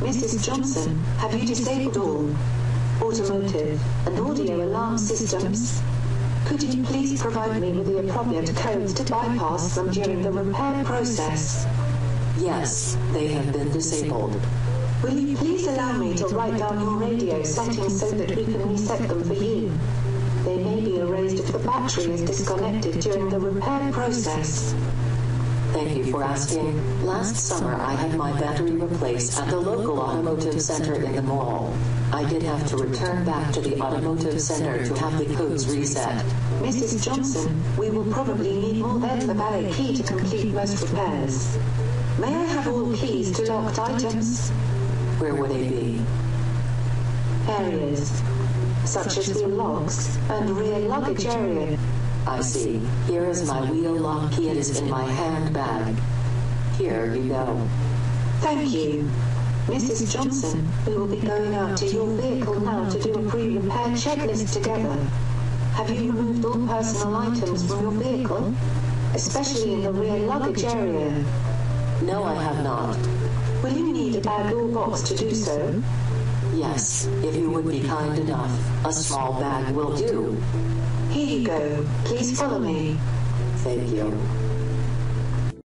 Mrs. Johnson, have you disabled all automotive and audio alarm systems? Could you please provide me with the appropriate codes to bypass them during the repair process? Yes, they have been disabled. Will you please allow me to write down your radio settings so that we can reset them for you? They may be erased if the battery is disconnected during the repair process. Thank you for asking. Last summer I had my battery replaced at the local automotive center in the mall. I did have to return back to the automotive center to have the codes reset. Mrs. Johnson, we will probably need more than the valet key to complete most repairs. May I have all keys to locked items? Where would they be? Areas such as wheel locks and rear luggage area. I see. Here is my wheel lock key. It is in my handbag. Here you go. Thank you. Mrs. Johnson, we will be going out to your vehicle now to do a pre-repair checklist together. Have you removed all personal items from your vehicle, especially in the rear luggage area? No, I have not. Will you need a bag or box to do so? Yes, if you would be kind enough. A small bag will do. Here you go. Please follow me. Thank you.